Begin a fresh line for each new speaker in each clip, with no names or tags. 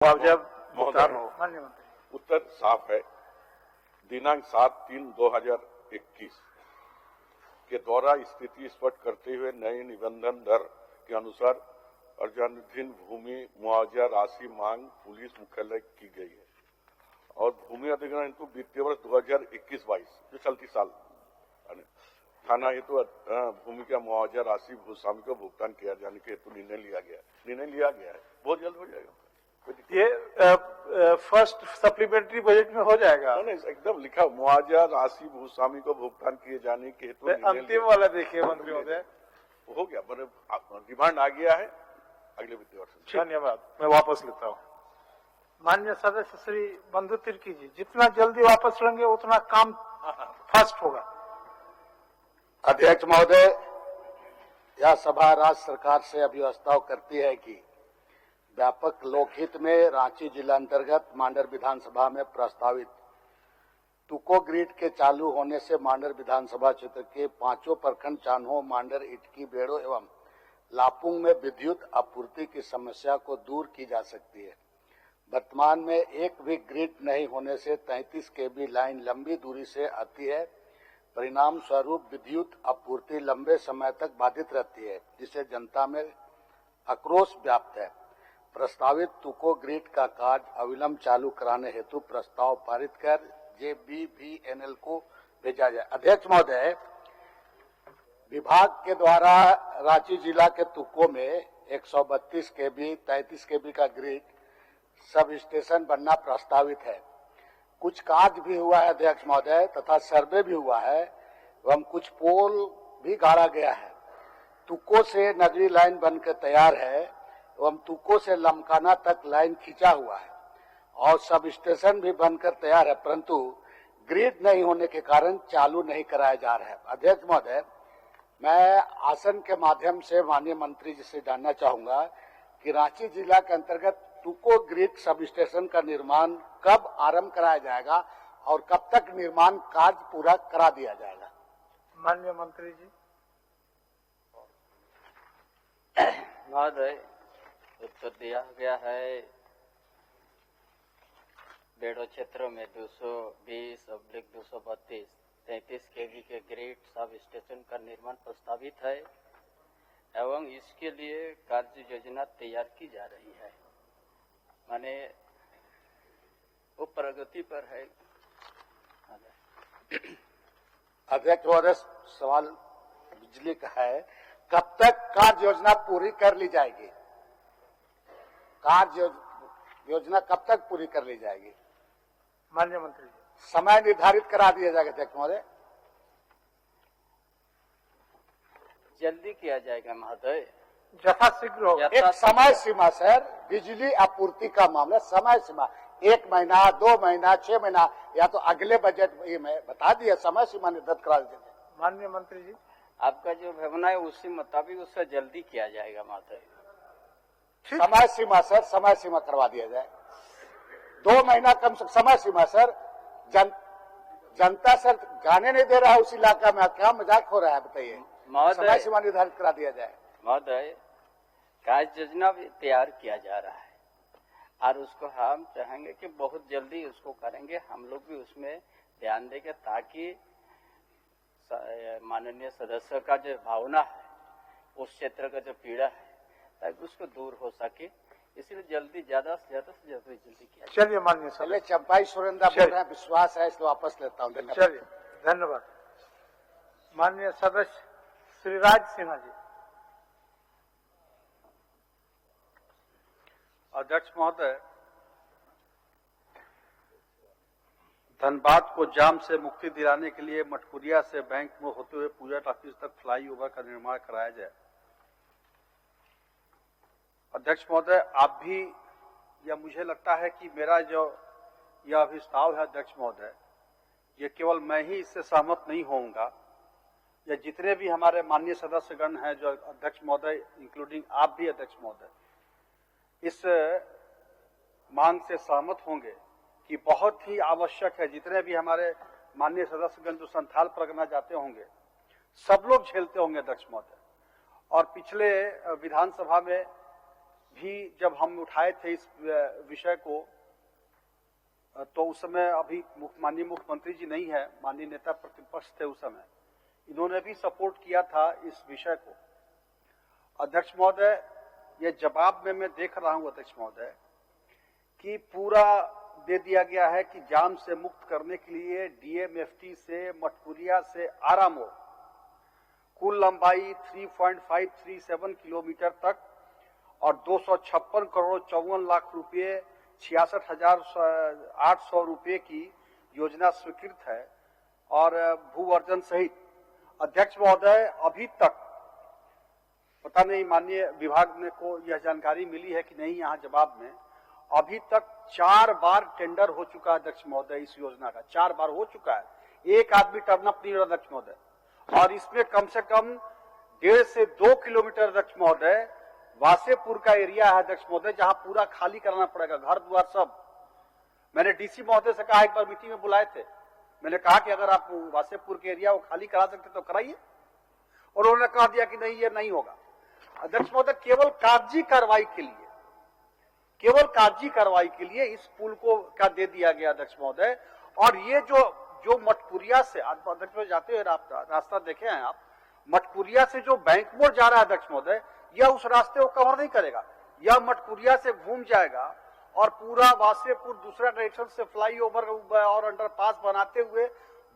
मुआवजा भुगतान
महोदय,
हो। माननीय मंत्री,
उत्तर साफ है। दिनांक 7/3/2021 के द्वारा स्थिति स्पष्ट करते हुए नई निबंधन दर के अनुसार अर्जनाधीन भूमि मुआवजा राशि मांग पुलिस मुख्यालय की गई है और भूमि अधिग्रहण हेतु वित्तीय वर्ष 2021-22 जो चलती साल थाना हेतु भूमि का मुआवजा राशि भूस्वामी को भुगतान किया जाने के हेतु निर्णय लिया गया है। बहुत जल्द हो जाएगा।
ये फर्स्ट सप्लीमेंट्री बजट में हो जाएगा।
नहीं, एकदम लिखा मुआवजा राशि भूस्वामी को भुगतान किए जाने के हेतु
अंतिम वाला देखिए मंत्री महोदय,
हो गया, डिमांड आ गया है अगले वित्तीय वर्ष।
धन्यवाद, मैं वापस लेता हूँ। माननीय सदस्य श्री बंधु तिर्की जी, जितना जल्दी वापस लेंगे उतना काम फास्ट होगा।
अध्यक्ष महोदय, यह सभा राज्य सरकार से अभिव्यवस्था करती है कि व्यापक लोकहित में रांची जिला अंतर्गत मांडर विधानसभा में प्रस्तावित तुको ग्रिड के चालू होने से मांडर विधानसभा क्षेत्र के 5 प्रखंड चान्हो, मांडर, इटकी, बेड़ो एवं लापुंग में विद्युत आपूर्ति की समस्या को दूर की जा सकती है। वर्तमान में एक भी ग्रिड नहीं होने से 33 केवी लाइन लंबी दूरी से आती है। परिणाम स्वरूप विद्युत आपूर्ति लंबे समय तक बाधित रहती है, जिससे जनता में आक्रोश व्याप्त है। प्रस्तावित तुको ग्रिड का कार्य अविलंब चालू कराने हेतु प्रस्ताव पारित कर JBVNL को भेजा जाए। अध्यक्ष महोदय, विभाग के द्वारा रांची जिला के तुको में 132 केवी 33 केवी का ग्रिड सब स्टेशन बनना प्रस्तावित है। कुछ कार्य भी हुआ है अध्यक्ष महोदय, तथा सर्वे भी हुआ है एवं कुछ पोल भी गाड़ा गया है। तुको से नगरी लाइन बनकर तैयार है एवं तुको से लमकाना तक लाइन खींचा हुआ है और सब स्टेशन भी बनकर तैयार है, परंतु ग्रिड नहीं होने के कारण चालू नहीं कराया जा रहा है। अध्यक्ष महोदय, मैं आसन के माध्यम से माननीय मंत्री जी से जानना चाहूंगा कि रांची जिला के अंतर्गत तुको ग्रिड सब स्टेशन का निर्माण कब आरंभ कराया जाएगा और कब तक निर्माण कार्य पूरा करा दिया जाएगा।
माननीय मंत्री जी।
महोदय, उत्तर दिया गया है। बेड़ो क्षेत्र में 220/232 33 केवी के ग्रिड सब स्टेशन का निर्माण प्रस्तावित है एवं इसके लिए कार्य योजना तैयार की जा रही है। माने वो प्रगति पर है।
अध्यक्ष महोदय, सवाल बिजली का है, कब तक कार्य योजना पूरी कर ली जाएगी? कार्य योजना कब तक पूरी कर ली जाएगी?
माननीय मंत्री जी।
समय निर्धारित करा दिया जाएगा अध्यक्ष महोदय।
जल्दी किया जाएगा महोदय,
यथाशीघ्र होगा।
एक समय सीमा सर, बिजली आपूर्ति का मामला, समय सीमा 1 महीना, 2 महीना, 6 महीना, या तो अगले बजट में बता दिया, समय सीमा निर्धारित करा दीजिए।
माननीय मंत्री जी,
आपका जो भावना है उसी मुताबिक उससे जल्दी किया जाएगा महोदय।
समय सीमा सर, समय सीमा करवा दिया जाए। 2 महीना कम से समय सीमा सर। जनता सर जाने नहीं दे रहा है उस इलाका में, क्या मजाक हो रहा है बताइए। समय सीमा निर्धारित करा दिया जाए।
महोदय, कार्य योजना भी तैयार किया जा रहा है और उसको हम चाहेंगे कि बहुत जल्दी उसको करेंगे। हम लोग भी उसमें ध्यान देंगे ताकि माननीय सदस्य का जो भावना है, उस क्षेत्र का जो पीड़ा है, ताकि उसको दूर हो सके, इसलिए जल्दी ज्यादा से जल्दी किया।
चलिए माननीय
चलिए, चंपाई सुरेंद्र बोल रहे हैं, विश्वास है इसलिए वापस लेता हूँ।
चलिए, धन्यवाद। माननीय सदस्य श्री राज सिन्हा जी।
अध्यक्ष महोदय, धनबाद को जाम से मुक्ति दिलाने के लिए मटकुरिया से बैंक में होते हुए पूजा ऑफिस तक फ्लाईओवर का निर्माण कराया जाए। अध्यक्ष महोदय, आप भी, या मुझे लगता है कि मेरा जो यह अभिस्ताव है अध्यक्ष महोदय, ये केवल मैं ही इससे सहमत नहीं होऊंगा, या जितने भी हमारे माननीय सदस्यगण हैं जो अध्यक्ष महोदय इंक्लूडिंग आप भी अध्यक्ष महोदय, इस मांग से सहमत होंगे कि बहुत ही आवश्यक है। जितने भी हमारे माननीय सदस्यगण जो संथाल परगना जाते होंगे, सब लोग झेलते होंगे अध्यक्ष महोदय। और पिछले विधानसभा में भी जब हम उठाए थे इस विषय को, तो उस समय अभी माननीय मुख्यमंत्री जी नहीं है, माननीय नेता प्रतिपक्ष थे उस समय, इन्होंने भी सपोर्ट किया था इस विषय को। अध्यक्ष महोदय, ये जवाब में मैं देख रहा हूं अध्यक्ष महोदय कि पूरा दे दिया गया है कि जाम से मुक्त करने के लिए डीएमएफटी से मटकुरिया से आरामो कुल लंबाई 3.537 किलोमीटर तक और 256 करोड़ 54 लाख रुपए 66,800 रुपए की योजना स्वीकृत है और भू अर्जन सहित। अध्यक्ष महोदय, अभी तक पता नहीं माननीय विभाग में को यह जानकारी मिली है कि नहीं, यहाँ जवाब में अभी तक 4 बार टेंडर हो चुका है अध्यक्ष महोदय, इस योजना का 4 बार हो चुका है। एक आदमी टर्न अप नहीं हो रहा अध्यक्ष महोदय, और इसमें कम से कम 1.5 से 2 किलोमीटर अध्यक्ष महोदय वासेपुर का एरिया है अध्यक्ष महोदय, जहां पूरा खाली कराना पड़ेगा, घर द्वार सब। मैंने डीसी महोदय से कहा, एक बार मीटिंग में बुलाए थे, मैंने कहा कि अगर आप वासेपुर के एरिया को खाली करा सकते तो कराइए, और उन्होंने कहा दिया कि नहीं, ये नहीं होगा। अध्यक्ष महोदय, केवल कागजी कार्रवाई के लिए इस पुल को क्या दे दिया गया अध्यक्ष महोदय। और ये जो मटकुरिया से अध्यक्ष महोदय जाते हुए रास्ता देखे हैं आप, मटकुरिया से जो बैंक मोड़ जा रहा है अध्यक्ष महोदय, यह उस रास्ते को कवर नहीं करेगा, यह मटकुरिया से घूम जाएगा और पूरा वासेपुर दूसरा डायरेक्शन से फ्लाईओवर और अंडरपास बनाते हुए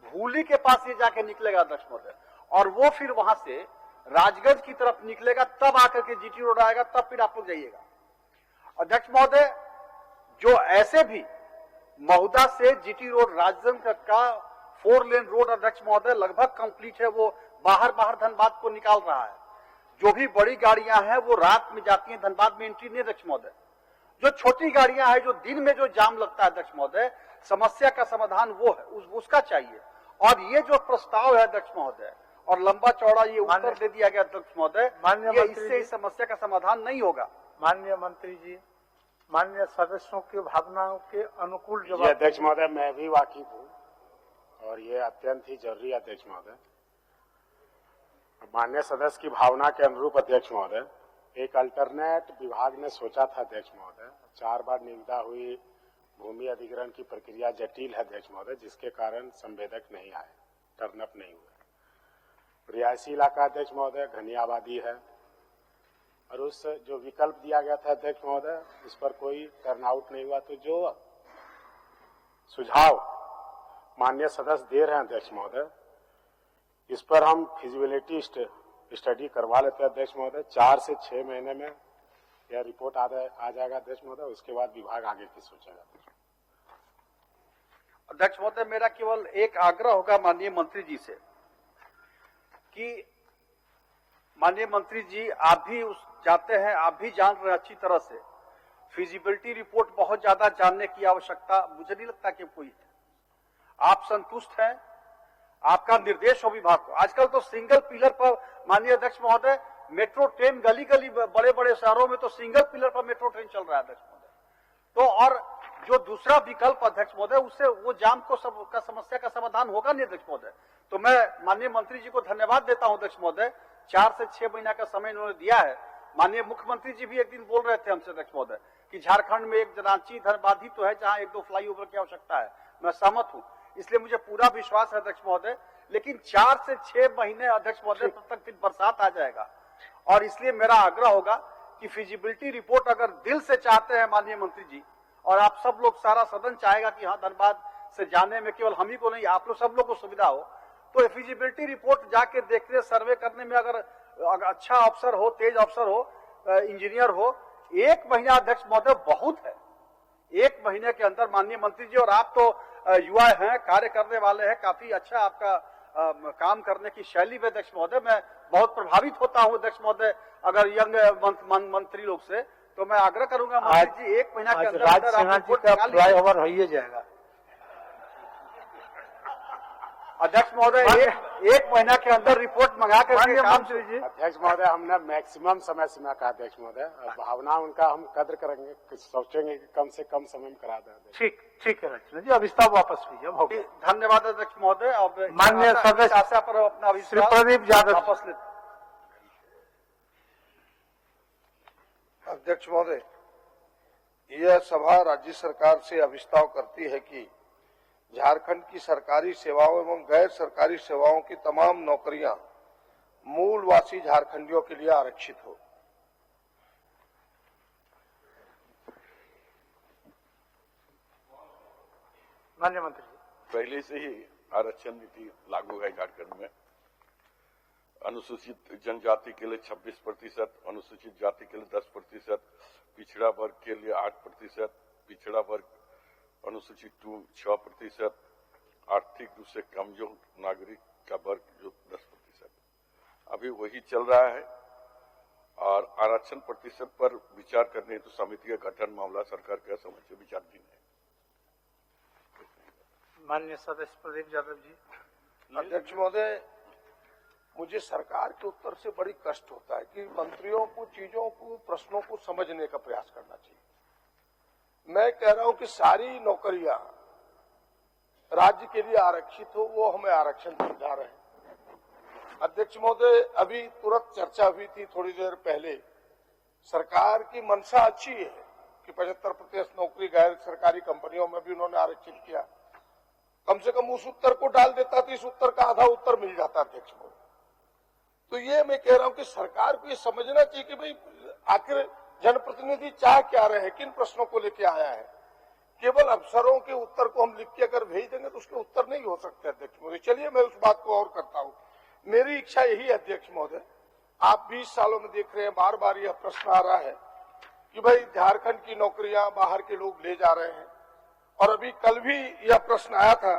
भूली के पास ये जाके निकलेगा अध्यक्ष महोदय, और वो फिर वहां से राजगंज की तरफ निकलेगा, तब आकर के जीटी रोड आएगा, तब फिर आप लोग जाइएगा। अध्यक्ष महोदय, जो ऐसे भी महुदा से जीटी रोड राजगंज का 4 लेन रोड अध्यक्ष महोदय लगभग कंप्लीट है, वो बाहर धनबाद को निकाल रहा है। जो भी बड़ी गाड़ियां हैं वो रात में जाती हैं, धनबाद में एंट्री नहीं अध्यक्ष महोदय। जो छोटी गाड़ियां हैं, जो दिन में जो जाम लगता है अध्यक्ष महोदय, समस्या का समाधान वो है, उसका चाहिए। और ये जो प्रस्ताव है अध्यक्ष महोदय, और लंबा चौड़ा ये उत्तर दे दिया गया अध्यक्ष महोदय, इससे इस समस्या का समाधान नहीं होगा।
माननीय मंत्री जी, माननीय सदस्यों की भावनाओं के अनुकूल
जी
जवाब।
अध्यक्ष महोदय, मैं भी वाकिफ हूँ और ये अत्यंत ही जरूरी है अध्यक्ष महोदय। माननीय सदस्य की भावना के अनुरूप अध्यक्ष महोदय, एक अल्टरनेट विभाग ने सोचा था अध्यक्ष महोदय। 4 बार निविदा हुई, भूमि अधिग्रहण की प्रक्रिया जटिल है अध्यक्ष महोदय, जिसके कारण संवेदक नहीं आए, टर्नअप नहीं हुए। रिहायशी इलाका अध्यक्ष महोदय, घनी आबादी है, और उस जो विकल्प दिया गया था अध्यक्ष महोदय, उस पर कोई टर्नआउट नहीं हुआ। तो जो सुझाव माननीय सदस्य दे रहे हैं अध्यक्ष महोदय, इस पर हम फिजिबिलिटी स्टडी करवा लेते हैं अध्यक्ष महोदय। 4 से 6 महीने में यह रिपोर्ट आ जाएगा अध्यक्ष महोदय, उसके बाद विभाग आगे की सोचेगा।
अध्यक्ष महोदय, मेरा केवल एक आग्रह होगा माननीय मंत्री जी से कि माननीय मंत्री जी, आप भी जाते हैं, आप भी जान रहे हैं अच्छी तरह से, फिजिबिलिटी रिपोर्ट बहुत ज्यादा जानने की आवश्यकता मुझे नहीं लगता कि कोई है। आप संतुष्ट हैं, आपका निर्देश हो विभाग को। आजकल तो सिंगल पिलर पर माननीय अध्यक्ष महोदय, मेट्रो ट्रेन गली बड़े बड़े शहरों में तो सिंगल पिलर पर मेट्रो ट्रेन चल रहा है अध्यक्ष महोदय। तो और जो दूसरा विकल्प अध्यक्ष महोदय, उससे वो जाम को समस्या का समाधान होगा नहीं अध्यक्ष महोदय। तो मैं माननीय मंत्री जी को धन्यवाद देता हूं अध्यक्ष महोदय, 4 से 6 महीना का समय इन्होंने दिया है। माननीय मुख्यमंत्री जी भी एक दिन बोल रहे थे हमसे अध्यक्ष महोदय कि झारखंड में एक रांची धनबाद ही तो है जहां 1-2 फ्लाईओवर की आवश्यकता है। मैं सहमत हूं, इसलिए मुझे पूरा विश्वास है अध्यक्ष महोदय। लेकिन 4 से 6 महीने अध्यक्ष महोदय, तब तक फिर बरसात आ जाएगा, और इसलिए मेरा आग्रह होगा कि फिजिबिलिटी रिपोर्ट अगर दिल से चाहते हैं माननीय मंत्री जी, और आप सब लोग, सारा सदन चाहेगा कि हाँ धनबाद से जाने में केवल हम ही को नहीं, आप लोग सब लोग को सुविधा हो, तो फिजिबिलिटी रिपोर्ट जाके देखने, सर्वे करने में अगर अच्छा अफसर हो, तेज अफसर हो, इंजीनियर हो, 1 महीना अध्यक्ष महोदय बहुत है। 1 महीने के अंदर माननीय मंत्री जी, और आप तो युवा हैं, कार्य करने वाले हैं, काफी अच्छा आपका काम करने की शैली में अध्यक्ष महोदय, मैं बहुत प्रभावित होता हूं अध्यक्ष महोदय अगर यंग मंत्री लोग से। तो मैं आग्रह करूंगा मंत्री जी, 1 महीना के अंदर
फ्लाईओवर हो ही जाएगा
अध्यक्ष महोदय। 1 महीना के अंदर रिपोर्ट मंगा कर
मंत्री जी।
अध्यक्ष महोदय, हमने मैक्सिमम समय सीमा कहा अध्यक्ष महोदय, भावना उनका हम कद्र करेंगे, सोचेंगे कि कम से कम समय में करा दें।
ठीक है लक्ष्मण जी, अब स्टाफ वापस लीजिए।
धन्यवाद अध्यक्ष महोदय। अब
माननीय सदस्य
आशा पर अपना
श्री प्रदीप यादव
वापस लेते।
अध्यक्ष महोदय, यह सभा राज्य सरकार से अभिस्ताव करती है कि झारखंड की सरकारी सेवाओं एवं गैर सरकारी सेवाओं की तमाम नौकरियां मूलवासी झारखंडियों के लिए आरक्षित हो।
माननीय मंत्री जी।
पहले से ही आरक्षण नीति लागू है झारखंड में। अनुसूचित जनजाति के लिए 26%, अनुसूचित जाति के लिए 10%, पिछड़ा वर्ग के लिए 8%, पिछड़ा वर्ग अनुसूचित 6%, आर्थिक रूप से कमजोर नागरिक का वर्ग जो 10%। अभी वही चल रहा है और आरक्षण प्रतिशत पर विचार करने हेतु समिति का गठन मामला सरकार का समक्ष विचाराधीन है।
माननीय सदस्य प्रदीप यादव जी।
अध्यक्ष महोदय, मुझे सरकार के उत्तर से बड़ी कष्ट होता है कि मंत्रियों को चीजों को प्रश्नों को समझने का प्रयास करना चाहिए। मैं कह रहा हूं कि सारी नौकरियां राज्य के लिए आरक्षित हो, वो हमें आरक्षण दिए जा रहे हैं। अध्यक्ष महोदय, अभी तुरंत चर्चा हुई थी थोड़ी देर पहले, सरकार की मंशा अच्छी है कि 75% नौकरी गैर सरकारी कंपनियों में भी उन्होंने आरक्षित किया। कम से कम उस उत्तर को डाल देता तो इस उत्तर का आधा उत्तर मिल जाता। अध्यक्ष महोदय, तो ये मैं कह रहा हूं कि सरकार को ये समझना चाहिए कि भाई आखिर जनप्रतिनिधि चाह क्या रहे हैं, किन प्रश्नों को लेके आया है। केवल अफसरों के उत्तर को हम लिख के अगर भेज देंगे तो उसके उत्तर नहीं हो सकते। अध्यक्ष महोदय, चलिए मैं उस बात को और करता हूं। मेरी इच्छा यही है अध्यक्ष महोदय, आप 20 सालों में देख रहे हैं बार बार यह प्रश्न आ रहा है कि भाई झारखंड की नौकरियां बाहर के लोग ले जा रहे हैं, और अभी कल भी यह प्रश्न आया था।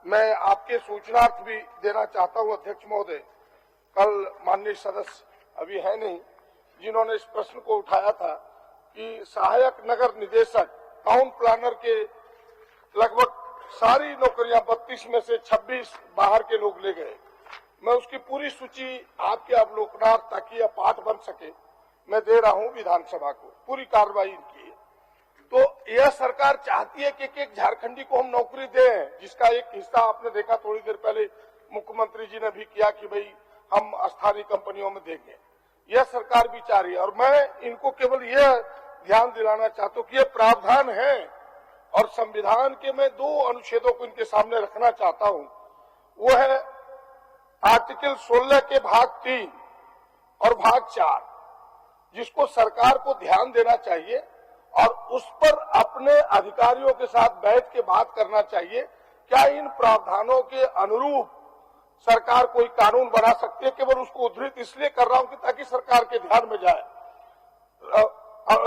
मैं आपके सूचनार्थ भी देना चाहता हूं अध्यक्ष महोदय, कल माननीय सदस्य अभी है नहीं जिन्होंने इस प्रश्न को उठाया था कि सहायक नगर निदेशक, टाउन प्लानर के लगभग सारी नौकरियां 32 में से 26 बाहर के लोग ले गए। मैं उसकी पूरी सूची आपके अवलोकनार्थ, ताकि यह पाठ बन सके, मैं दे रहा हूं विधानसभा को। पूरी कार्रवाई इनकी है। तो यह सरकार चाहती है कि एक झारखंडी को हम नौकरी दें, जिसका एक हिस्सा आपने देखा थोड़ी देर पहले मुख्यमंत्री जी ने भी किया कि भाई हम स्थानीय कंपनियों में देंगे। यह सरकार भी चाह रही है, और मैं इनको केवल यह ध्यान दिलाना चाहता हूं कि यह प्रावधान है, और संविधान के मैं 2 अनुच्छेदों को इनके सामने रखना चाहता हूं। वो है आर्टिकल 16 के भाग 3 और भाग 4, जिसको सरकार को ध्यान देना चाहिए और उस पर अपने अधिकारियों के साथ बैठ के बात करना चाहिए। क्या इन प्रावधानों के अनुरूप सरकार कोई कानून बना सकती है? केवल उसको उद्धृत इसलिए कर रहा हूं कि ताकि सरकार के ध्यान में जाए।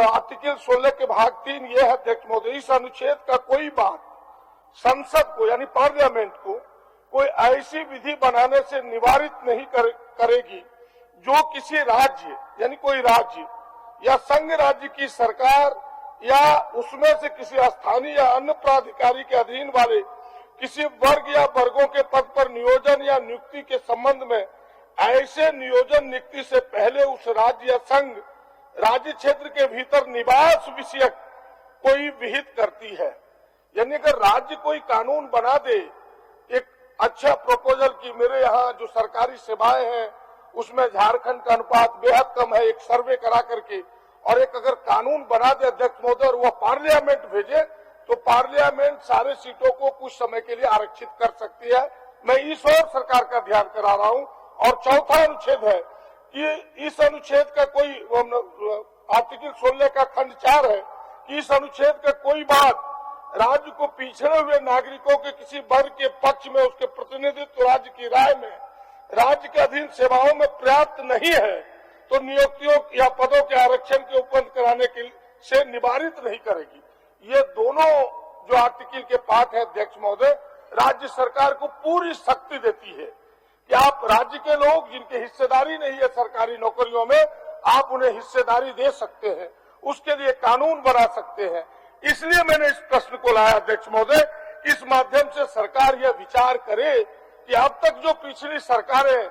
आर्टिकल 16 के भाग 3 ये है अध्यक्ष महोदय, इस अनुच्छेद का कोई बात संसद को यानी पार्लियामेंट को कोई ऐसी विधि बनाने से निवारित नहीं करेगी जो किसी राज्य यानी कोई राज्य या संघ राज्य की सरकार या उसमें से किसी स्थानीय या अन्य प्राधिकारी के अधीन वाले किसी वर्ग या वर्गों के पद पर नियोजन या नियुक्ति के संबंध में ऐसे नियोजन नियुक्ति से पहले उस राज्य या संघ राज्य क्षेत्र के भीतर निवास विषयक कोई विहित करती है। यानी अगर राज्य कोई कानून बना दे, एक अच्छा प्रपोजल की मेरे यहाँ जो सरकारी सेवाएं हैं उसमें झारखंड का अनुपात बेहद कम है, एक सर्वे करा करके, और एक अगर कानून बना दे अध्यक्ष महोदय और वह पार्लियामेंट भेजे, तो पार्लियामेंट सारे सीटों को कुछ समय के लिए आरक्षित कर सकती है। मैं इस ओर सरकार का ध्यान करा रहा हूं। और चौथा अनुच्छेद है कि इस अनुच्छेद का कोई आर्टिकल 16 का खंड 4 है कि इस अनुच्छेद का कोई बात राज्य को पिछड़े हुए नागरिकों के किसी वर्ग के पक्ष में उसके प्रतिनिधित्व राज्य की राय में राज्य के अधीन सेवाओं में पर्याप्त नहीं है तो नियुक्तियों या पदों के आरक्षण के उपबंध कराने के से निवारित नहीं करेगी। ये दोनों जो आर्टिकल के पार्ट है अध्यक्ष महोदय, राज्य सरकार को पूरी शक्ति देती है कि आप राज्य के लोग जिनकी हिस्सेदारी नहीं है सरकारी नौकरियों में, आप उन्हें हिस्सेदारी दे सकते हैं, उसके लिए कानून बना सकते हैं। इसलिए मैंने इस प्रश्न को लाया अध्यक्ष महोदय, इस माध्यम से सरकार यह विचार करे कि अब तक जो पिछली सरकारें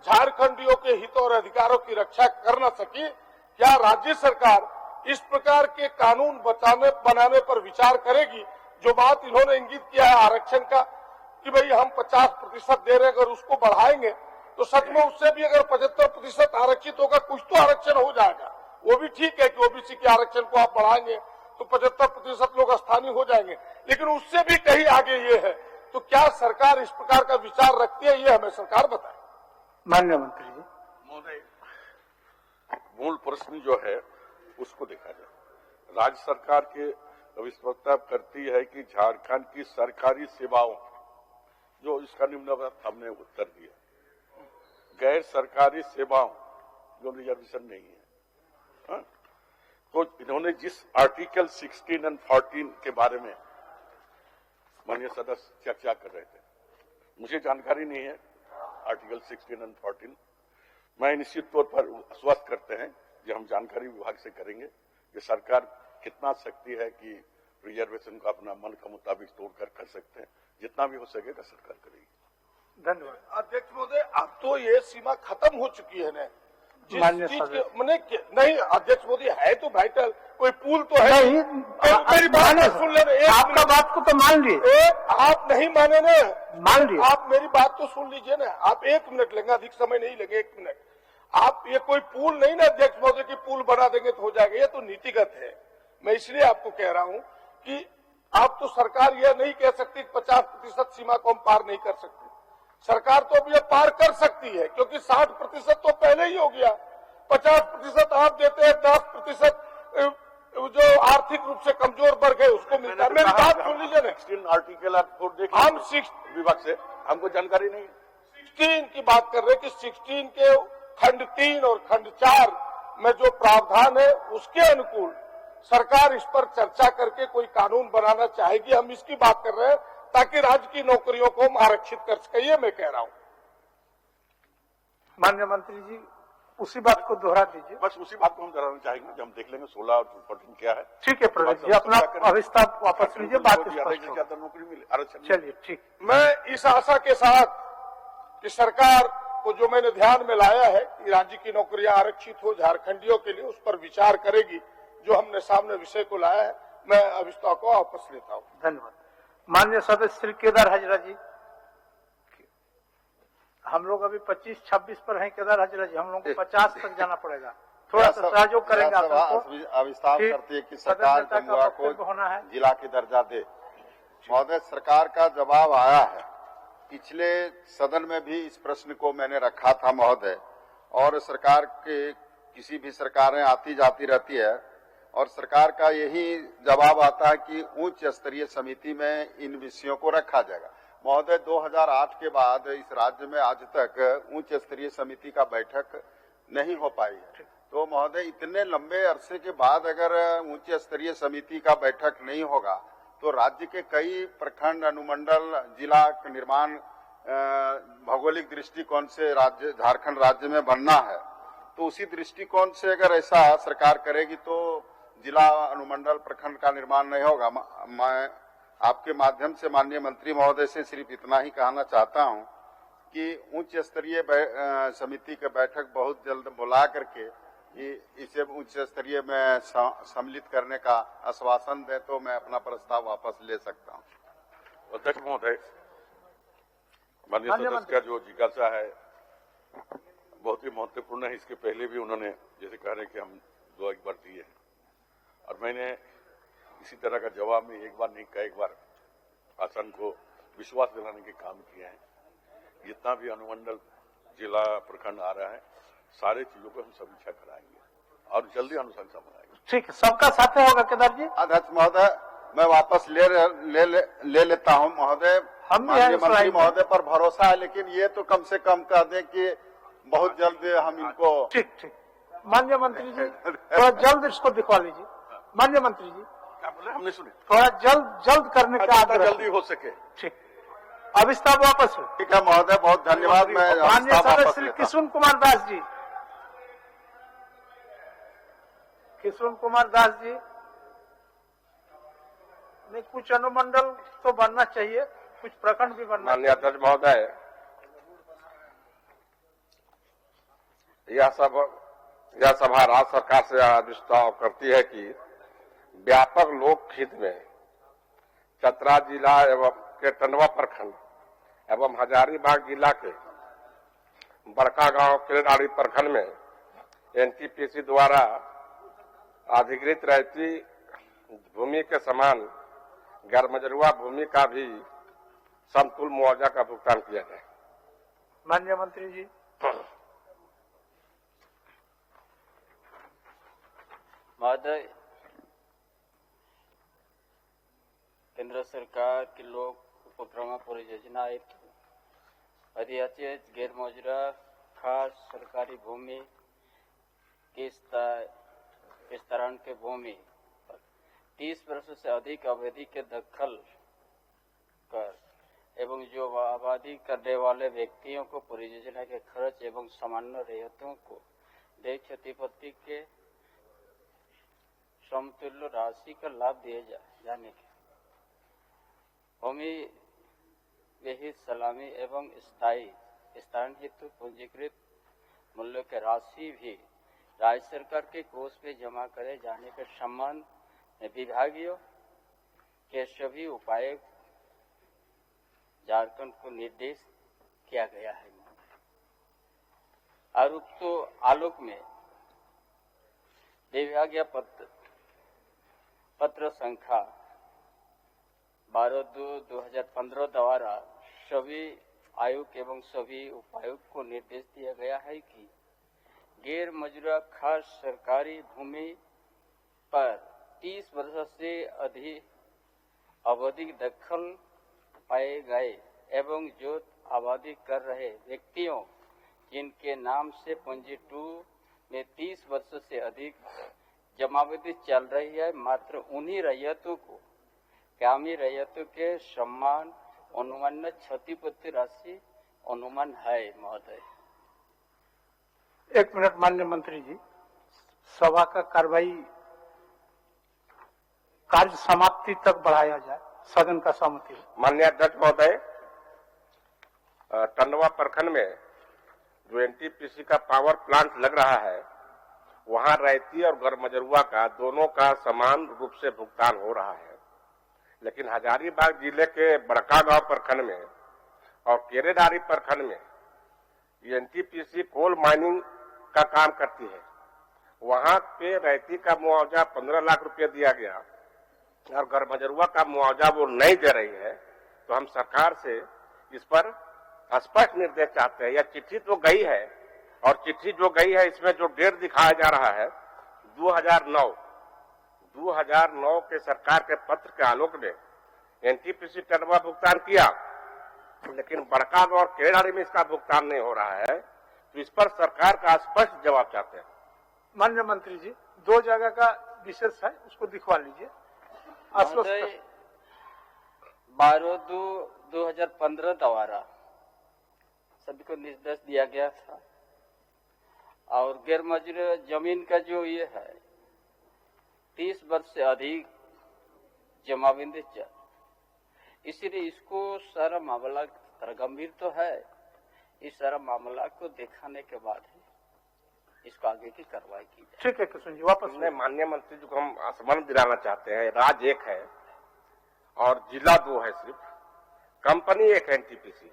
झारखंडियों के हितों और अधिकारों की रक्षा कर न सकी, क्या राज्य सरकार इस प्रकार के कानून बनाने पर विचार करेगी। जो बात इन्होंने इंगित किया है आरक्षण का कि भाई हम 50% दे रहे, अगर उसको बढ़ाएंगे तो सच में उससे भी अगर 75% आरक्षित होगा, कुछ तो आरक्षण हो जाएगा। वो भी ठीक है कि ओबीसी के आरक्षण को आप बढ़ाएंगे तो 75% लोग स्थानीय हो जाएंगे, लेकिन उससे भी कहीं आगे ये है। तो क्या सरकार इस प्रकार का विचार रखती है, ये हमें सरकार बताए।
माननीय मंत्री जी।
महोदय, मूल प्रश्न जो है उसको देखा जाए। राज्य सरकार के अविश्वसनीयता करती है कि झारखंड की सरकारी सेवाओं, जो इसका निम्न हमने उत्तर दिया, गैर सरकारी सेवाओं जो रिजर्वेशन नहीं है, हाँ? तो इन्होंने जिस आर्टिकल 16 और 14 के बारे में माननीय सदस्य चर्चा कर रहे थे, मुझे जानकारी नहीं है आर्टिकल 16 और 14। मैं निश्चित तौर पर आश्वस्त करते हैं कि हम जानकारी विभाग से करेंगे कि सरकार कितना शक्ति है कि रिजर्वेशन को अपना मन का मुताबिक तोड़कर कर सकते हैं। जितना भी हो सकेगा सरकार करेगी।
धन्यवाद।
अध्यक्ष महोदय, अब तो ये सीमा खत्म हो चुकी है ना, जिस
माननीय
चीज
सदस्य।
के मैंने नहीं अध्यक्ष मोदी है तो वाइटल कोई पुल तो है
नहीं,
मेरी बात
माननीय
सुन लेना एक
आपका
मिनट।
बात को तो मान लिए,
आप नहीं माने ना,
मान लिए।
आप मेरी बात तो सुन लीजिए ना, आप 1 मिनट लेंगे, अधिक समय नहीं लेंगे, 1 मिनट। आप ये कोई पुल नहीं ना अध्यक्ष महोदय की पुल बना देंगे तो हो जाएगा, ये तो नीतिगत है। मैं इसलिए आपको कह रहा हूं कि आप तो सरकार यह नहीं कह सकती 50% सीमा को हम पार नहीं कर सकते। सरकार तो अब ये पार कर सकती है, क्योंकि 60% तो पहले ही हो गया। 50% आप देते हैं, 10% जो आर्थिक रूप से कमजोर वर्ग है उसको मिलता है। मेरी बात सुन लीजिए ना,
16 आर्टिकल आप देखिए,
हम
विभाग से हमको जानकारी नहीं है।
16 की बात कर रहे हैं कि 16 के खंड 3 और खंड 4 में जो प्रावधान है उसके अनुकूल सरकार इस पर चर्चा करके कोई कानून बनाना चाहेगी। हम इसकी बात कर रहे हैं ताकि राज्य की नौकरियों को हम आरक्षित कर सके, ये मैं कह रहा हूं।
माननीय मंत्री जी उसी बात को दोहरा दीजिए।
बस उसी बात को हम दोहराना चाहेंगे कि हम देख लेंगे 16 और 14 क्या है।
ठीक है प्रदेश जी, अपना अविस्तार वापस लीजिए, बात स्पष्ट हो।
ज्यादा नौकरी मिले, आरक्षण।
चलिए ठीक।
मैं इस आशा के साथ कि सरकार को जो मैंने ध्यान में लाया है कि राज्य की नौकरियां आरक्षित हो झारखंडियों के लिए, उस पर विचार करेगी। जो हमने सामने विषय को लाया है, मैं अविस्तार को वापस लेता हूं।
धन्यवाद। माननीय सदस्य श्री केदार हाजरा जी, हम लोग अभी 25-26 पर हैं। केदार हाजरा जी, हम लोग को 50 तक जाना पड़ेगा। थोड़ा सा सहयोग करेंगे आप सबको।
अविस्तार
फिर
करती है कि
सदन
सरकार
नेता का
जमुआ
वक्तव्य
को
होना है।
जिला की दर्जा दे। महोदय, सरकार का जवाब आया है। पिछले सदन में भी इस प्रश्न को मैंने रखा था महोदय, और सरकार के किसी भी सरकारें आती जाती रहती है और सरकार का यही जवाब आता है कि उच्च स्तरीय समिति में इन विषयों को रखा जाएगा। महोदय, 2008 के बाद इस राज्य में आज तक उच्च स्तरीय समिति का बैठक नहीं हो पाई है। तो महोदय, इतने लंबे अरसे के बाद अगर उच्च स्तरीय समिति का बैठक नहीं होगा तो राज्य के कई प्रखंड, अनुमंडल, जिला का निर्माण भौगोलिक दृष्टिकोण से राज्य झारखंड राज्य में बनना है। तो उसी दृष्टिकोण से अगर ऐसा सरकार करेगी तो जिला, अनुमंडल, प्रखंड का निर्माण नहीं होगा। मैं आपके माध्यम से माननीय मंत्री महोदय से सिर्फ इतना ही कहना चाहता हूं कि उच्च स्तरीय समिति की बैठक बहुत जल्द बुला करके इसे उच्च स्तरीय में सम्मिलित करने का आश्वासन दे तो मैं अपना प्रस्ताव वापस ले सकता हूं।
अध्यक्ष महोदय, माननीय सदस्य का जो जिज्ञासा है बहुत ही महत्वपूर्ण है। इसके पहले भी उन्होंने जैसे कह रहे कि हम 2 बार दिए हैं, और मैंने इसी तरह का जवाब में एक बार नहीं कई बार आसन को विश्वास दिलाने के काम किए हैं। जितना भी अनुमंडल, जिला, प्रखंड आ रहा है, सारे चीजों को हम समीक्षा कराएंगे और जल्दी अनुशंसा बनाएंगे।
ठीक है, सबका साथ होगा केदार जी।
अध्यक्ष महोदय, मैं वापस ले लेता हूं महोदय। माननीय मंत्री महोदय पर भरोसा है, लेकिन ये तो कम से कम कह दें कि बहुत जल्द हम इनको।
ठीक ठीक। माननीय मंत्री जी, थोड़ा जल्द इसको दिखवा लीजिए। माननीय मंत्री जी,
क्या बोले, हमने सुने।
थोड़ा जल्द करने का आग्रह,
जल्दी हो सके।
ठीक। अविस्तार वापस हो।
ठीक है महोदय, बहुत धन्यवाद। मैं
माननीय सदस्य श्री किशुन कुमार दास जी, किशुन कुमार दास जी, नहीं कुछ अनुमंडल तो बनना चाहिए, कुछ प्रखंड भी बनना।
माननीय अध्यक्ष महोदय, यह सभा राज्य सरकार से प्रस्ताव करती है कि व्यापक लोक हित में चतरा जिला एवं के टंडवा प्रखंड एवं हजारीबाग जिला के बड़का गांव केलडाड़ी प्रखंड में एनटीपीसी द्वारा अधिकृत रहती भूमि के समान गैरमजरूआ भूमि का भी समतुल मुआवजा का भुगतान किया जाए।
माननीय मंत्री जी।
महोदय, केंद्र सरकार की लोक उपक्रम परियोजना अधियाचित गैर मौजूदा खास सरकारी भूमि विस्तारण के भूमि पर 30 वर्ष से अधिक अवधि के दखल कर एवं जो आबादी करने वाले व्यक्तियों को परियोजना के खर्च एवं सामान्य रियायतों को दे क्षतिपूर्ति के समतुल्य राशि का लाभ दिए जाने के भूमि विहित सलामी एवं स्थायी विस्तारण हेतु पंजीकृत मूल्य के राशि भी राज्य सरकार के कोष पे जमा करे जाने के संबंध में विभागीय के सभी उपाय झारखंड को निर्देश किया गया है। आलोक में विभागीय पत्र संख्या 12/2/2015 द्वारा सभी आयुक्त एवं सभी उपायुक्त को निर्देश दिया गया है कि गैर मजूरा खास सरकारी भूमि पर 30 वर्ष से अधिक अवधि दखल पाए गए एवं जो आबादी कर रहे व्यक्तियों जिनके नाम से पंजी 2 में 30 वर्ष से अधिक जमावती चल रही है, मात्र उन्हीं रैयतों को कामी रैयतों के सम्मान अनुमान क्षतिपूर्ति राशि अनुमान है। महोदय,
1 मिनट माननीय मंत्री जी। सभा का कार्रवाई कार्य समाप्ति तक बढ़ाया जाए, सदन का सहमति।
माननीय अध्यक्ष महोदय, टंडवा प्रखंड में जो एनटीपीसी का पावर प्लांट लग रहा है वहां रैयती और गैरमजरूआ का दोनों का समान रूप से भुगतान हो रहा है, लेकिन हजारीबाग जिले के बड़कागांव प्रखंड में और केरेडारी प्रखंड में एनटीपीसी कोल माइनिंग का काम करती है। वहां पे रैयती का मुआवजा 15 लाख रुपए दिया गया और गैरमजरूआ का मुआवजा वो नहीं दे रही है, तो हम सरकार से इस पर स्पष्ट निर्देश चाहते हैं। या चिट्ठी तो गई है और चिट्ठी जो गई है इसमें जो डेट दिखाया जा रहा है 2009 के सरकार के पत्र के आलोक में एनटीपीसी टंडवा भुगतान किया, लेकिन बड़कागांव और केरेडारी में इसका भुगतान नहीं हो रहा है, तो इस पर सरकार का स्पष्ट जवाब चाहते हैं।
माननीय मंत्री जी, 2 जगह का विशेष है, उसको दिखवा लीजिए।
12/2/2015 द्वारा सभी को निर्देश दिया गया था और गैर मजूर जमीन का जो ये है 30 वर्ष से अधिक जमाबंदी चल, इसीलिए इसको सारा मामला गंभीर तो है, इस सारा मामला को दिखाने के बाद ही इसको आगे की कार्रवाई की जाए।
ठीक है किशन जी, वापस
नहीं, माननीय मंत्री जी को हम स्मरण दिलाना चाहते हैं, राज्य एक है और जिला 2 है, सिर्फ कंपनी एक है एनटीपीसी।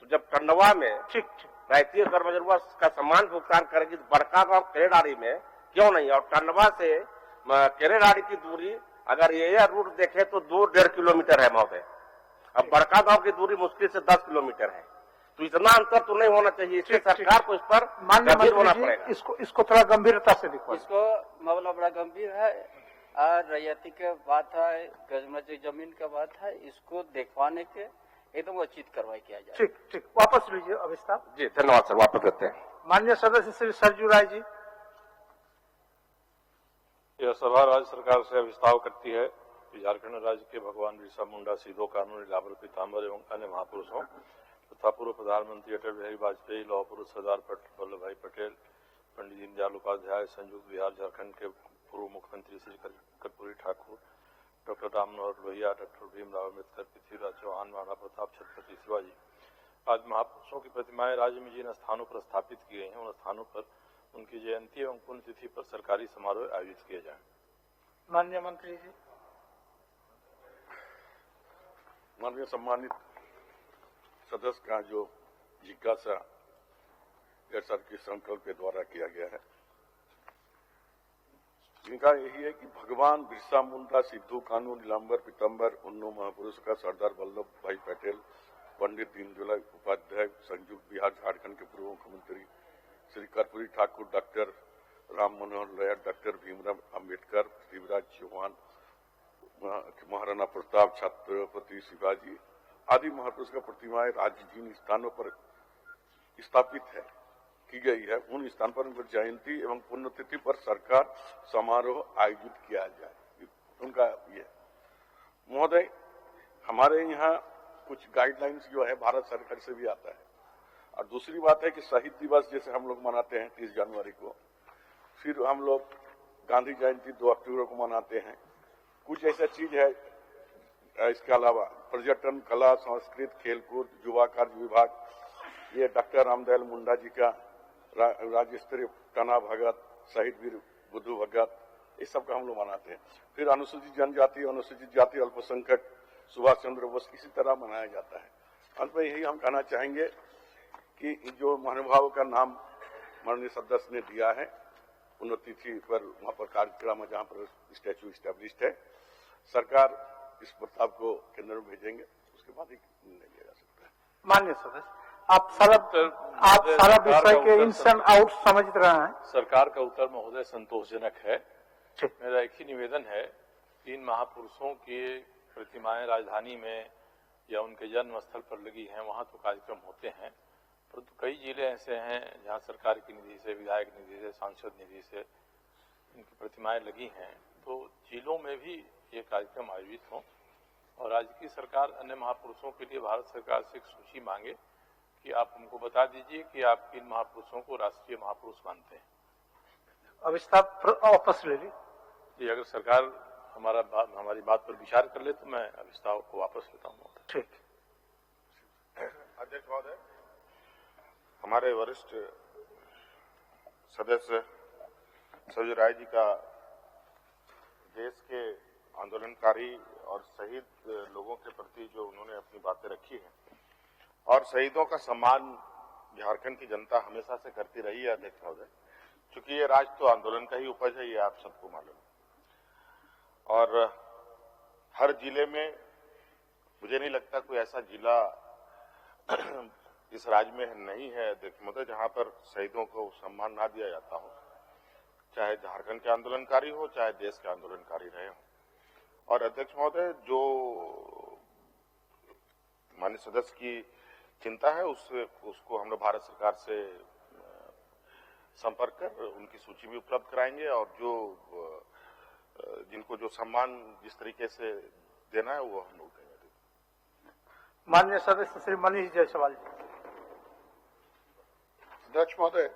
तो जब टंडवा में
ठीक
रैयती और गैरमजरूआ का समान भुगतान करेगी तो बड़कागांव केरेडारी में क्यों नहीं? और टंडवा से केरेडारी की दूरी अगर ये रूट देखे तो 2-1.5 किलोमीटर है महोदय। अब बड़कागांव की दूरी मुश्किल से 10 किलोमीटर है, तो इतना अंतर तो नहीं होना चाहिए। इसलिए सरकार को इस पर गंभीर होना पड़ेगा।
इसको थोड़ा गंभीरता से दिखवा।
इसको मामला बड़ा गंभीर है और रैयती के बात है, गजमजी जमीन का बात है, इसको देखवाने के एकदम उचित कार्रवाई किया जाए।
ठीक, वापस लीजिए अभिस्ताव
जी, धन्यवाद सर, वापस लेते हैं।
माननीय सदस्य श्री सरजू राय जी।
यह सभा राज्य सरकार से अभिस्ताव करती है कि झारखंड राज्य के भगवान बिरसा मुंडा, सीधो कानूनी लाभर पीताम्बर एवं अन्य महापुरुषों तथा पूर्व प्रधानमंत्री अटल बिहारी वाजपेयी, लौह पुरुष सरदार वल्लभ भाई पटेल, पंडित दीनदयाल उपाध्याय, संयुक्त बिहार झारखंड के पूर्व मुख्यमंत्री श्री कर्पूरी ठाकुर, डॉक्टर राम मनोहर लोहिया, डॉक्टर भीमराव अम्बेडकर, पृथ्वीराज चौहान, महाराणा प्रताप, छत्रपति शिवाजी आज महापुरुषों की प्रतिमाएं राज्य में जिन स्थानों पर स्थापित की गई हैं उन स्थानों पर उनकी जयंती एवं पुण्यतिथि पर सरकारी समारोह आयोजित किए जाएं।
माननीय मंत्री जी।
माननीय सम्मानित सदस्य का जो जिज्ञासा सर के संकल्प के द्वारा किया गया है, इनका यही है कि भगवान बिरसा मुंडा, सिद्धू कानू, नीलांबर पीताम्बर, उन्नू महापुरुष का सरदार वल्लभ भाई पटेल, पंडित दीनदयाल उपाध्याय, संयुक्त बिहार झारखंड के पूर्व मुख्यमंत्री श्री कर्पूरी ठाकुर, डॉक्टर राम मनोहर लोहिया, डॉक्टर भीमराव अंबेडकर, शिवराज चौहान, महाराणा प्रताप, छत्रपति शिवाजी आदि महापुरुष का प्रतिमाएं राज्य जिन स्थानों पर स्थापित है की गई है, उन स्थान पर उनकी जयंती एवं पुण्यतिथि पर सरकार समारोह आयोजित किया जाए, उनका ये महोदय। हमारे यहाँ कुछ गाइडलाइंस जो है भारत सरकार से भी आता है। और दूसरी बात है कि शहीद दिवस जैसे हम लोग मनाते हैं 30 जनवरी को, फिर हम लोग गांधी जयंती 2 अक्टूबर को मनाते हैं। कुछ ऐसा चीज है, इसके अलावा पर्यटन, कला, संस्कृत, खेलकूद, युवा कार्य विभाग, ये डॉक्टर रामदयाल मुंडा जी का राज्य स्तरीय टना भगत, शहीद वीर बुद्धू भगत, इस सब का हम लोग मनाते हैं। फिर अनुसूचित जनजाति, अनुसूचित जाति, अल्पसंख्यक, सुभाष चंद्र बोस, इसी तरह मनाया जाता है। अंत में यही हम कहना चाहेंगे कि जो महानुभाव का नाम माननीय सदस्य ने दिया है, पुण्यतिथि पर वहां पर कार्यक्रम जहां पर स्टैच्यू स्टैब्लिश्ड है, सरकार इस प्रस्ताव को केंद्र में भेजेंगे, उसके बाद ही निर्णय लिया जा सकता है।
माननीय सदस्य, आप सारा विषय के इन्स एंड आउट समझ रहे हैं।
सरकार का उत्तर महोदय संतोषजनक है। मेरा एक ही निवेदन है कि इन महापुरुषों की प्रतिमाएं राजधानी में या उनके जन्म स्थल पर लगी हैं, वहां तो कार्यक्रम होते हैं, परंतु कई जिले ऐसे हैं जहां सरकार की निधि से, विधायक निधि से, सांसद निधि से इनकी प्रतिमाएं लगी हैं, तो जिलों में भी ये कार्यक्रम आयोजित हों। और राज्य की सरकार अन्य महापुरुषों के लिए भारत सरकार से एक सूची मांगे कि आप हमको बता दीजिए कि आप किन महापुरुषों को राष्ट्रीय महापुरुष मानते हैं।
अविस्तार वापस ले ली।
जी, अगर सरकार हमारी बात पर विचार कर ले तो मैं अविस्तार को वापस लेता हूँ।
ठीक।
अध्यक्ष महोदय, हमारे वरिष्ठ सदस्य सरजू राय जी का देश के आंदोलनकारी और शहीद लोगों के प्रति जो उन्होंने अपनी बातें रखी हैं, और शहीदों का सम्मान झारखंड की जनता हमेशा से करती रही है अध्यक्ष महोदय, क्योंकि ये राज तो आंदोलन का ही उपज है, ये आप सबको मालूम है। और हर जिले में मुझे नहीं लगता कोई ऐसा जिला इस राज्य में नहीं है अध्यक्ष महोदय जहां पर शहीदों को सम्मान ना दिया जाता हो, चाहे झारखंड के आंदोलनकारी हो, चाहे देश के आंदोलनकारी रहे हो। और अध्यक्ष महोदय, जो माननीय सदस्य की चिंता है उसको हम लोग भारत सरकार से संपर्क कर उनकी सूची भी उपलब्ध कराएंगे, और जो जिनको जो सम्मान जिस तरीके से देना है वो हम लोग देंगे।
माननीय सदस्य श्री मनीष जायसवाल जी।
अध्यक्ष महोदय,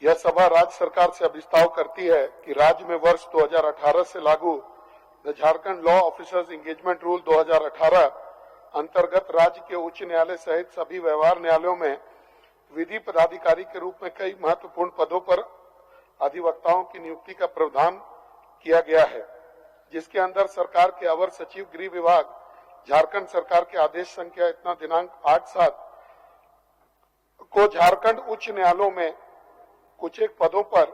यह सभा राज्य सरकार से अभिस्ताव करती है कि राज्य में वर्ष 2018 से लागू the Jharkhand law officers engagement rule 2018 अंतर्गत राज्य के उच्च न्यायालय सहित सभी व्यवहार न्यायालयों में विधि पदाधिकारी के रूप में कई महत्वपूर्ण पदों पर अधिवक्ताओं की नियुक्ति का प्रावधान किया गया है, जिसके अंदर सरकार के अवर सचिव गृह विभाग झारखंड सरकार के आदेश संख्या इतना दिनांक 8/7 को झारखंड उच्च न्यायालयों में कुछ एक पदों पर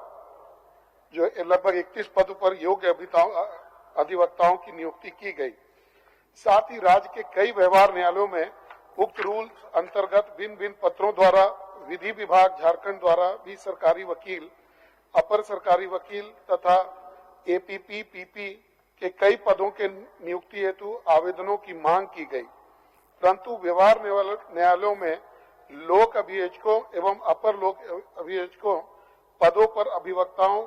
जो लगभग 31 पदों पर योग्य अधिवक्ताओं की नियुक्ति की गई। साथ ही राज्य के कई व्यवहार न्यायालयों में उक्त रूल अंतर्गत भिन्न भिन्न पत्रों द्वारा विधि विभाग झारखंड द्वारा भी सरकारी वकील, अपर सरकारी वकील तथा एपीपी, पीपी के कई पदों के नियुक्ति हेतु आवेदनों की मांग की गई, परंतु व्यवहार न्यायालयों में लोक अभियोजकों एवं अपर लोक अभियोजकों पदों पर अभिवक्ताओं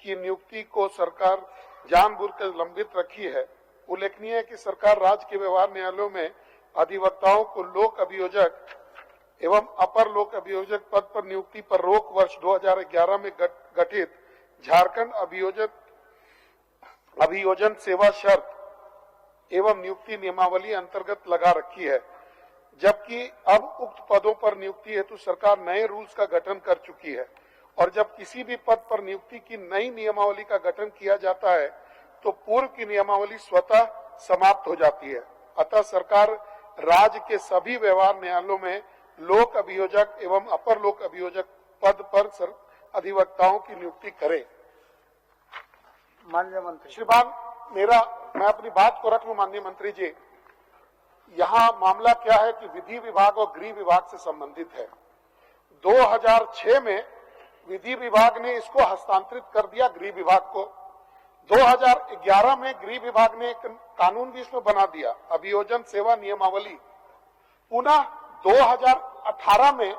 की नियुक्ति को सरकार जानबूझकर लंबित रखी है। उल्लेखनीय है कि सरकार राज्य के व्यवहार न्यायालयों में अधिवक्ताओं को लोक अभियोजक एवं अपर लोक अभियोजक पद पर नियुक्ति पर रोक वर्ष 2011 में गठित झारखंड अभियोजन सेवा शर्त एवं नियुक्ति नियमावली अंतर्गत लगा रखी है, जबकि अब उक्त पदों पर नियुक्ति हेतु सरकार नए रूल्स का गठन कर चुकी है, और जब किसी भी पद पर नियुक्ति की नई नियमावली का गठन किया जाता है तो पूर्व की नियमावली स्वतः समाप्त हो जाती है। अतः सरकार राज्य के सभी व्यवहार न्यायालयों में लोक अभियोजक एवं अपर लोक अभियोजक पद पर अधिवक्ताओं की नियुक्ति करे।
माननीय मंत्री।
श्रीमान मैं अपनी बात को रख लूं माननीय मंत्री जी। यहाँ मामला क्या है कि विधि विभाग और गृह विभाग से संबंधित है। 2006 में विधि विभाग ने इसको हस्तांतरित कर दिया गृह विभाग को। 2011 में गृह विभाग ने एक कानून भी इसमें बना दिया, अभियोजन सेवा नियमावली। पुनः 2018 में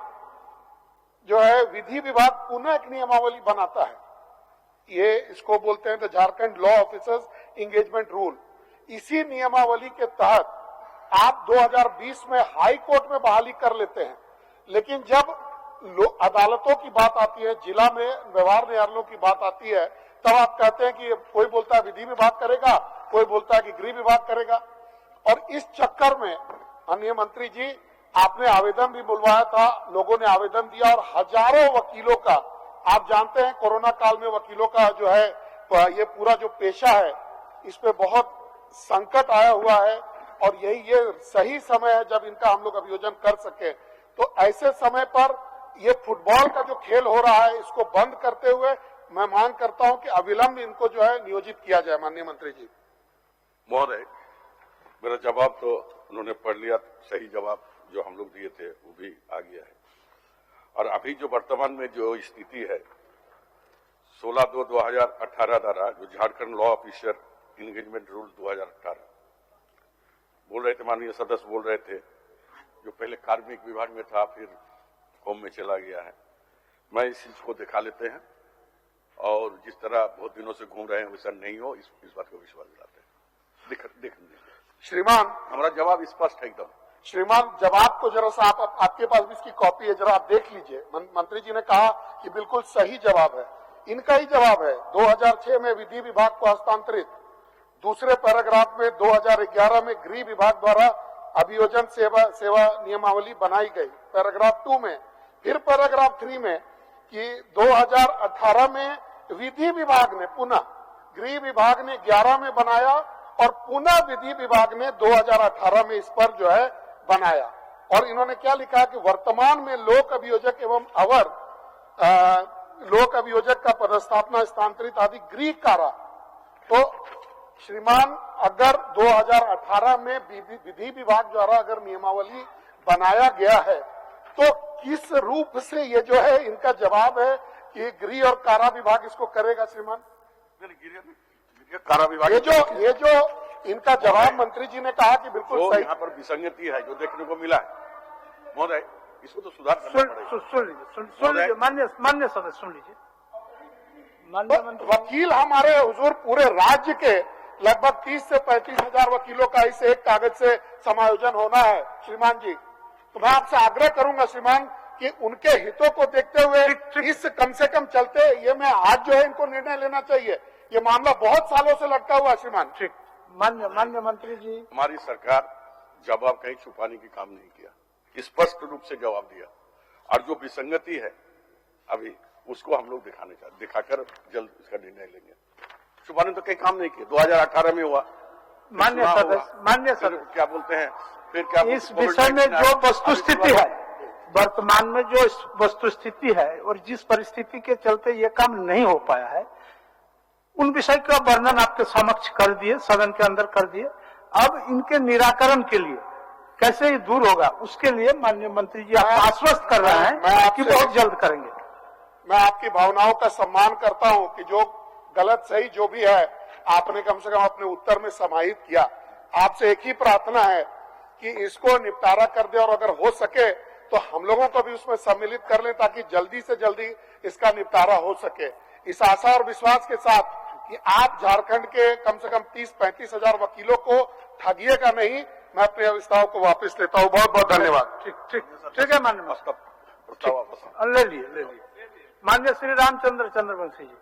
जो है विधि विभाग पुनः एक नियमावली बनाता है, ये इसको बोलते हैं the Jharkhand law officers engagement rule. इसी नियमावली के तहत आप 2020 में हाई कोर्ट में बहाली कर लेते हैं, लेकिन जब अदालतों की बात आती है, जिला में व्यवहार न्यायालयों की बात आती है, तब आप कहते हैं कि कोई बोलता है विधि विभाग करेगा, कोई बोलता है कि गृह विभाग करेगा। और इस चक्कर में माननीय मंत्री जी आपने आवेदन भी बुलवाया था, लोगों ने आवेदन दिया और हजारों वकीलों का, आप जानते हैं कोरोना काल में वकीलों का जो है ये पूरा जो पेशा है इस पे बहुत संकट आया हुआ है और ये सही समय है जब इनका हम लोग अभियोजन कर सके। तो ऐसे समय पर ये फुटबॉल का जो खेल हो रहा है इसको बंद करते हुए मैं मांग करता हूं कि अविलंब इनको जो है नियोजित किया जाए। माननीय मंत्री जी।
महोदय, मेरा जवाब तो उन्होंने पढ़ लिया, सही जवाब जो हम लोग दिए थे वो भी आ गया है। और अभी जो वर्तमान में जो स्थिति है 16/2/2018 द्वारा जो Jharkhand law officer engagement rule 2018 बोल रहे थे, माननीय सदस्य बोल रहे थे, जो पहले कार्मिक विभाग में था फिर होम में चला गया है। मैं इस चीज को दिखा लेते हैं और जिस तरह बहुत दिनों से घूम रहे हैं वैसा नहीं हो, इस बात को विश्वास दिलाते हैं। देख
श्रीमान
हमारा जवाब स्पष्ट है एकदम।
श्रीमान जवाब को जरा सा आपके पास भी इसकी कॉपी है, जरा आप देख लीजिए। मंत्री जी ने कहा कि बिल्कुल सही जवाब है, इनका ही जवाब है। 2006 में विधि विभाग को हस्तांतरित, दूसरे पैराग्राफ में 2011 में गृह विभाग द्वारा अभियोजन सेवा नियमावली बनाई गई पैराग्राफ 2 में। फिर पैराग्राफ 3 में कि 2018 में विधि विभाग ने पुनः, गृह विभाग ने 11 में बनाया और पुनः विधि विभाग ने 2018 में इस पर जो है बनाया। और इन्होंने क्या लिखा कि वर्तमान में लोक अभियोजक एवं अवर लोक अभियोजक का पदस्थापना स्थानांतरित आदि गृह कारा। तो श्रीमान अगर 2018 में विधि विभाग द्वारा अगर नियमावली बनाया गया है तो किस रूप से ये जो है इनका जवाब है कि गृह और कारा विभाग इसको करेगा। श्रीमान
कारा विभाग
ये जो इनका जवाब मंत्री जी ने कहा कि बिल्कुल सही,
यहाँ पर विसंगति है जो देखने को मिला है महोदय, इसको तो सुधार करना पड़ेगा।
सुन लीजिए मान्य सदस्य, सुन लीजिए। माननीय मंत्री,
वकील हमारे हुजूर पूरे राज्य के लगभग 30 से 35 हजार वकीलों का इस एक कागज से समायोजन होना है। श्रीमान जी, तो मैं आपसे आग्रह करूंगा श्रीमान कि उनके हितों को देखते हुए इस कम से कम चलते ये मैं आज जो है इनको निर्णय लेना चाहिए। ये मामला बहुत सालों से लटका हुआ है। श्रीमान
ठीक, मान्य मंत्री जी,
हमारी सरकार जवाब कहीं छुपाने की काम नहीं किया, स्पष्ट रूप से जवाब दिया। और जो विसंगति है अभी उसको हम लोग दिखाकर जल्द इसका निर्णय लेंगे। छुपाने तो कहीं काम नहीं किया, 2018 में हुआ।
मान्य सदस्य
क्या बोलते हैं फिर क्या
इस विषय में जो वस्तुस्थिति है, वर्तमान में जो वस्तुस्थिति है और जिस परिस्थिति के चलते ये काम नहीं हो पाया है, उन विषय का वर्णन आपके समक्ष कर दिए, सदन के अंदर कर दिए। अब इनके निराकरण के लिए कैसे ये दूर होगा उसके लिए माननीय मंत्री जी आप आश्वस्त कर रहे हैं कि बहुत जल्द करेंगे।
मैं आपकी भावनाओं का सम्मान करता हूं कि जो गलत सही जो भी है आपने कम से कम अपने उत्तर में समाहित किया। आपसे एक ही प्रार्थना है कि इसको निपटारा कर दे और अगर हो सके तो हम लोगों को भी उसमें सम्मिलित कर लें ताकि जल्दी से जल्दी इसका निपटारा हो सके। इस आशा और विश्वास के साथ कि आप झारखंड के कम से कम 30-35 हजार वकीलों को ठगिएगा नहीं, मैं अपने प्रस्ताव को वापस लेता हूँ। बहुत बहुत धन्यवाद।
ठीक है मान्य, ले लिए। मान्य श्री रामचंद्र चंद्रवंशी जी।